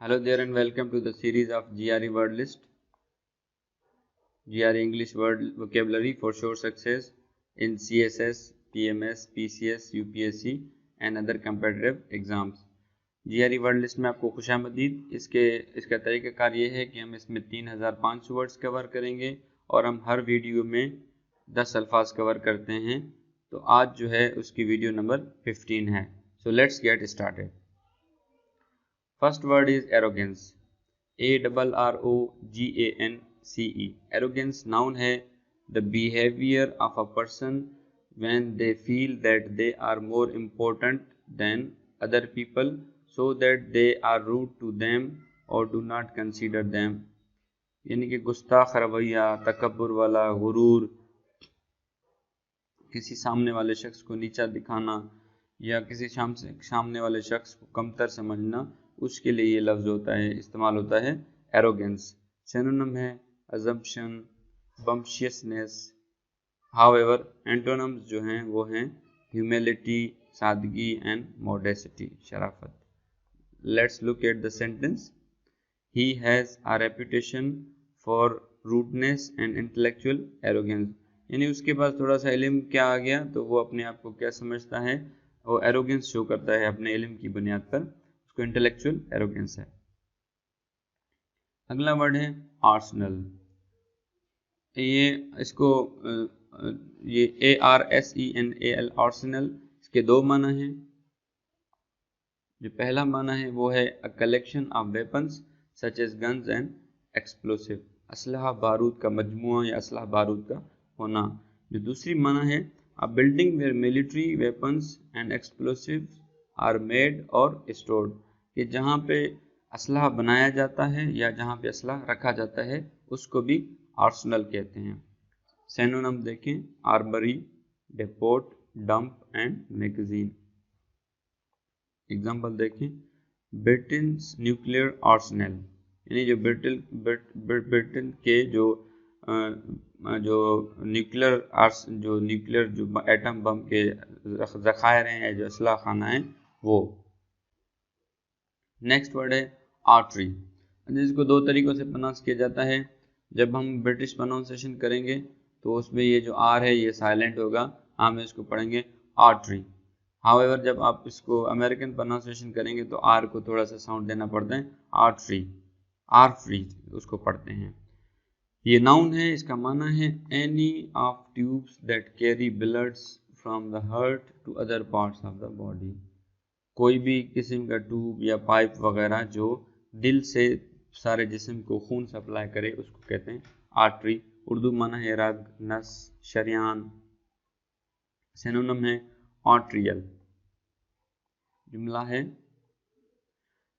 Hello there and welcome to the series of GRE Word List, GRE English Word Vocabulary for Sure Success in CSS, PMS, PCS, UPSC and other competitive exams. GRE Word List में आपको खुशामदीद। इसका तरीक़ाकार ये है कि हम इसमें 3500 words cover करेंगे और हम हर वीडियो में 10 अल्फाज कवर करते हैं। तो आज जो है उसकी वीडियो नंबर 15 है। So let's get started. First word is arrogance. ARROGANCE. Arrogance noun है the behavior of a person when they feel that they are more important than other people so that they are rude to them or do not consider them. यानी कि गुस्ताख रवैया, तकब्बुर वाला, गुरूर, किसी सामने वाले शख्स को नीचा दिखाना या किसी सामने वाले शख्स को कमतर समझना, उसके लिए ये लफ्ज़ होता है, इस्तेमाल होता है एरोगेंस। सिनोनिम है अजम्पशन, बम्शियसनेस। हाउएवर एंटोनिम्स जो हैं वो हैं ह्यूमिलिटी, सादगी and modesty, Sharafat. Let's look at the sentence. He has a reputation for rudeness and intellectual arrogance. यानी उसके पास थोड़ा सा इल्म क्या आ गया तो वो अपने आप को क्या समझता है, वो एरोगेंस शो करता है अपने इल्म की बुनियाद पर, उसको इंटेलेक्चुअल एरोगेंस है। अगला वर्ड है आर्सेनल। ये ARSENAL आर्सेनल, इसके दो माना हैं। जो पहला माना है वो है a collection of weapons such as guns and explosive, असलहा बारूद का मजमुआ या असलहा बारूद का होना। जो दूसरी माना है a building where military weapons and explosives are made और स्टोर्ड, कि जहाँ पे असलहा बनाया जाता है या जहाँ पे असलहा रखा जाता है उसको भी आर्सेनल कहते हैं। सिनोनिम देखें, armoury, deputy, dump and magazine. Example देखें, ब्रिटेन्स न्यूक्लियर आर्सेनल, यानी जो ब्रिटेन के जो न्यूक्लियर जो एटम बम के ज़खायर हैं, जो असलहा खाना है वो। नेक्स्ट वर्ड है आर्टरी, जिसको दो तरीक़ों से प्रोनाउंस किया जाता है। जब हम ब्रिटिश प्रोनाउंसिएशन करेंगे तो उसमें ये जो आर है ये साइलेंट होगा, हम इसको पढ़ेंगे आर्टरी। हाउएवर जब आप इसको अमेरिकन प्रोनाउंसिएशन करेंगे तो आर को थोड़ा सा साउंड देना पड़ता है, आर्टरी, आर्टरी उसको पढ़ते हैं। ये नाउन है, इसका माना है any of tubes that carry bloods from the heart to other parts of the body. कोई भी किस्म का ट्यूब या पाइप वगैरह जो दिल से सारे जिस्म को खून सप्लाई करे उसको कहते हैं आर्टरी। उर्दू माना है रग, नस, शरियान। सिनोनिम है आर्ट्रियल। जुमला है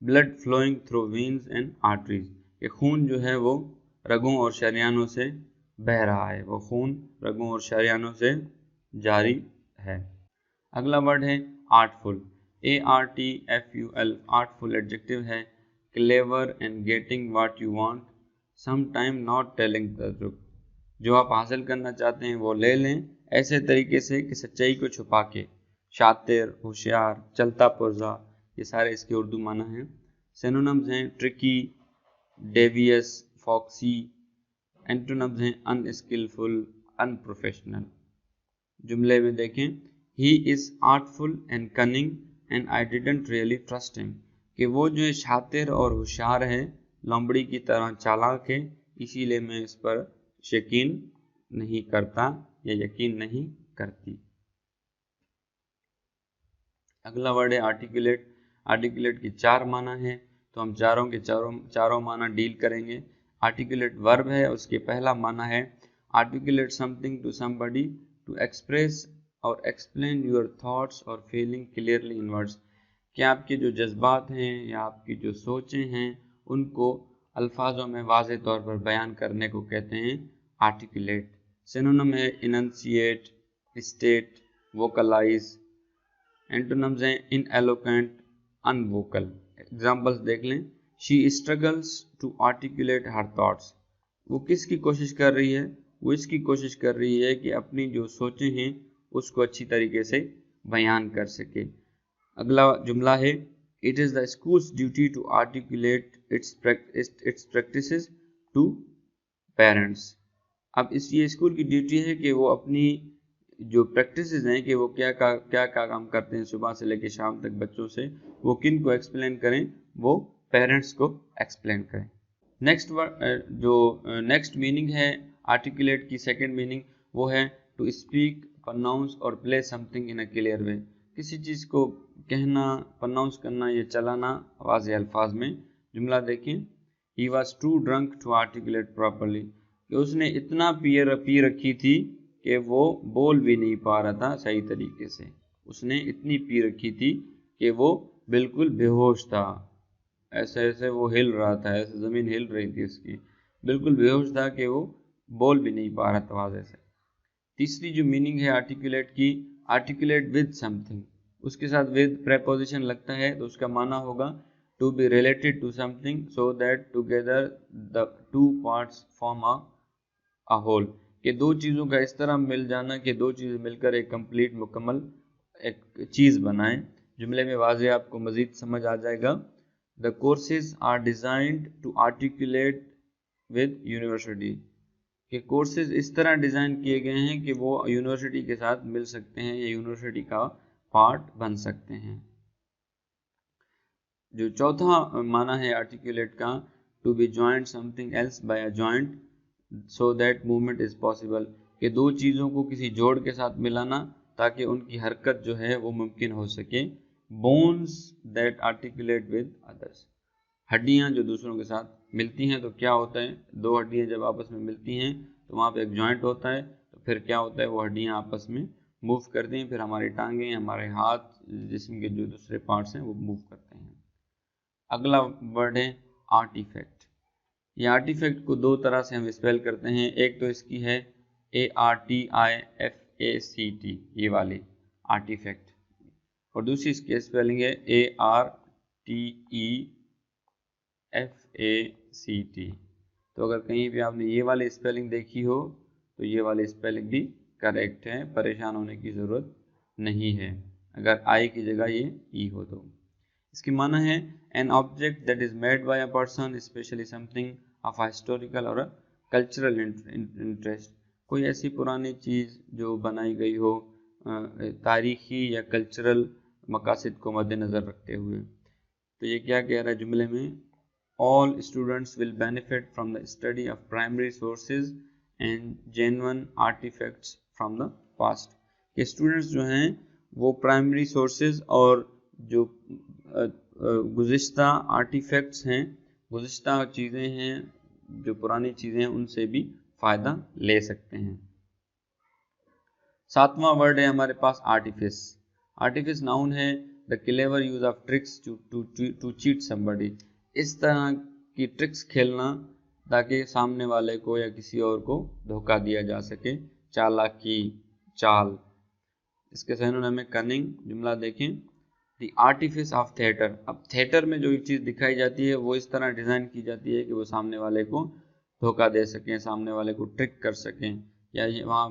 blood flowing through veins and arteries, ये खून जो है वो रगों और शरियानों से बह रहा है, वो खून रगों और शरियानों से जारी है। अगला वर्ड है आर्टफुल, ARTFUL, आर्टफुल एडजेक्टिव है, clever and getting what you want, some time not telling the truth, जो आप हासिल करना चाहते हैं वो ले लें ऐसे तरीके से कि सच्चाई को छुपा के। शातिर, होशियार, चलता पुर्जा, ये सारे इसके उर्दू माना हैं। सिनोनिम्स हैं ट्रिकी, डेवियस, फॉक्सी। एंटोनिम्स हैं अनस्किलफुल, अनप्रोफेशनल। जुमले में देखें, he is artful and cunning and I didn't really trust him, कि वो जो है शातिर और होशियार है, लोमड़ी की तरह चालाक है, इसीलिए मैं इस पर यकीन नहीं करता या यकीन नहीं करती। अगला वर्ड है आर्टिकुलेट। आर्टिकुलेट की चार माना है, तो हम चारों माना डील करेंगे। आर्टिकुलेट वर्ब है, उसके पहला माना है articulate something to somebody to express और एक्सप्लेन योर थॉट्स और फीलिंग क्लियरली इन वर्ड्स, कि आपके जो जज्बात हैं या आपकी जो सोचें हैं उनको अल्फाजों में वाज़ेह तौर पर बयान करने को कहते हैं आर्टिकुलेट। सिनोनिम है इनंसिएट, स्टेट, वोकलाइज। एंटोनिम्स हैं इनएलोक्वेंट, अनवोकल। एग्जाम्पल्स देख लें, she struggles to articulate her thoughts, वो किसकी कोशिश कर रही है, वो इसकी कोशिश कर रही है कि अपनी जो सोचें हैं उसको अच्छी तरीके से बयान कर सके। अगला जुमला है It is the school's duty to articulate its practices to parents. अब ये स्कूल की ड्यूटी है कि वो अपनी जो प्रैक्टिसेस हैं कि वो क्या काम करते हैं सुबह से लेकर शाम तक बच्चों से, वो किन को एक्सप्लेन करें, वो पेरेंट्स को एक्सप्लेन करें। नेक्स्ट मीनिंग है आर्टिकुलेट की, सेकंड मीनिंग वो है टू स्पीक, प्रोनाउंस और play something in a clear way. किसी चीज़ को कहना, प्रोनाउंस करना या चलाना वाज़ेह अल्फाज में। जुमला देखें, he was too drunk to articulate properly, कि उसने इतना पी रखी थी कि वो बोल भी नहीं पा रहा था सही तरीके से। उसने इतनी पी रखी थी कि वो बिल्कुल बेहोश था, ऐसे ऐसे वो हिल रहा था, ऐसे ज़मीन हिल रही थी उसकी, बिल्कुल बेहोश था कि वो बोल भी नहीं पा रहा था वाज़े से। तीसरी जो मीनिंग है आर्टिकुलेट की, आर्टिकुलेट विद समथिंग, उसके साथ विद प्रेपोजिशन लगता है तो उसका माना होगा to be related to something so that together the two parts form a whole, कि दो चीज़ों का इस तरह मिल जाना कि दो चीज़ें मिलकर एक कंप्लीट मुकम्मल एक चीज़ बनाएं। जुमले में वाज़े आपको मज़ीद समझ आ जाएगा। The courses are designed to articulate with university, कि कोर्सेज इस तरह डिज़ाइन किए गए हैं कि वो यूनिवर्सिटी के साथ मिल सकते हैं या यूनिवर्सिटी का पार्ट बन सकते हैं। जो चौथा माना है आर्टिकुलेट का, to be joint something else by a joint so that movement is possible, कि दो चीज़ों को किसी जोड़ के साथ मिलाना ताकि उनकी हरकत जो है वो मुमकिन हो सके। Bones that articulate with others, हड्डियाँ जो दूसरों के साथ मिलती हैं तो क्या होता है, दो हड्डियाँ जब आपस में मिलती हैं तो वहाँ पे एक जॉइंट होता है, तो फिर क्या होता है, वो हड्डियाँ आपस में मूव करती हैं, फिर हमारी टांगें, हमारे हाथ, जिस्म के जो दूसरे पार्ट्स हैं वो मूव करते हैं। अगला वर्ड है आर्टिफैक्ट। ये आर्टिफैक्ट को दो तरह से हम स्पेल करते हैं, एक तो इसकी है ARTIFACT, ये वाली आर्टिफैक्ट, और दूसरी इसकी स्पेलिंग है ARTEFACT। तो अगर कहीं भी आपने ये वाली स्पेलिंग देखी हो तो ये वाली स्पेलिंग भी करेक्ट है, परेशान होने की ज़रूरत नहीं है अगर आई की जगह ये ई हो तो। इसकी माना है an object that is made by a person, specially something of a historical और कल्चरल इंटरेस्ट, कोई ऐसी पुरानी चीज़ जो बनाई गई हो तारीखी या कल्चरल मकासद को मद्देनज़र रखते हुए। तो ये क्या कह रहा है जुमले में, all students will benefit from the study of primary sources and genuine artifacts from the past, कि स्टूडेंट्स जो हैं वो प्राइमरी सोर्सेज और जो गुज़िश्ता आर्टिफैक्ट्स हैं, गुज़िश्ता चीज़ें हैं, जो पुरानी चीज़ें हैं, उनसे भी फ़ायदा ले सकते हैं। सातवां वर्ड है हमारे पास आर्टिफिस। आर्टिफिस नाउन है the clever use of tricks to cheat somebody, इस तरह की ट्रिक्स खेलना ताकि सामने वाले को या किसी और को धोखा दिया जा सके, चालाकी, चाल। इसके सिनोनिम में कनिंग। जुमला देखें, द आर्टिफिस ऑफ थिएटर, अब थिएटर में जो एक चीज़ दिखाई जाती है वो इस तरह डिज़ाइन की जाती है कि वो सामने वाले को धोखा दे सकें, सामने वाले को ट्रिक कर सकें, या वहाँ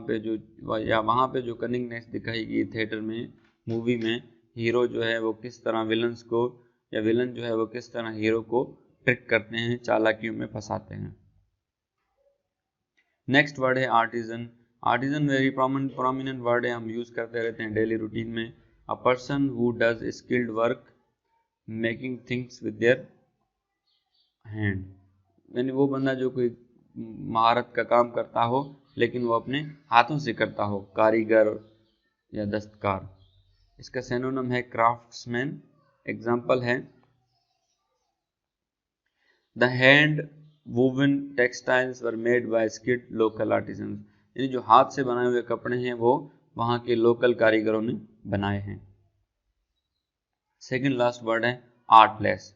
पे जो कनिंगनेस दिखाई गई थिएटर में, मूवी में, हीरो जो है वो किस तरह विलन्स को, या विलन जो है वो किस तरह हीरो को ट्रिक करते हैं, चालाकियों में फंसाते हैं। नेक्स्ट वर्ड है artisan. Artisan very prominent word है, हम यूज़ करते रहते हैं डेली रूटीन में। A person who does skilled work making things with their hand, यानी वो बंदा जो कोई महारत का काम करता हो लेकिन वो अपने हाथों से करता हो, कारीगर या दस्तकार। इसका सिनोनिम है क्राफ्ट्समैन। एग्जाम्पल है the hand woven textiles were made by skilled local artisan, यानी जो हाथ से बनाए हुए कपड़े हैं वो वहाँ के लोकल कारीगरों ने बनाए हैं। सेकेंड लास्ट वर्ड है artless.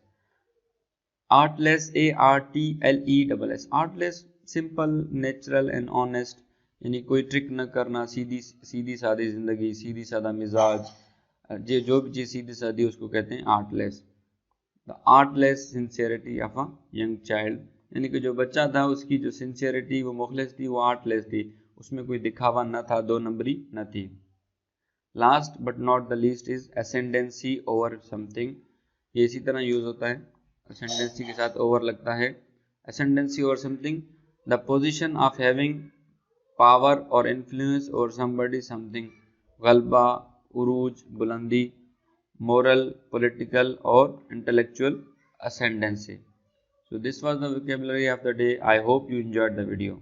Artless, ARTLESS, artless simple, natural and honest, यानी कोई ट्रिक न करना, सीधी सादी ज़िंदगी, सीधी सादा मिजाज, जो भी चीज़ सीधी सादी उसको कहते हैं artless. The artless sincerity of a young child, यानी कि जो बच्चा था उसकी जो सिंसियरिटी, वो मुखलिस थी, वो आर्टलेस थी, उसमें कोई दिखावा न था, दो नंबरी न थी। Last but not the least is ascendancy over something, یہ اسی طرح یوز ہوتا ہے، اسینڈنسی کے ساتھ اوور لگتا ہے. اسینڈنسی اور something, the position of having power اور انفلوئنس اور somebody something، غلبہ، عروج، بلندی، moral، political اور intellectual ascendancy. So this was the vocabulary of the day. I hope you enjoyed the video.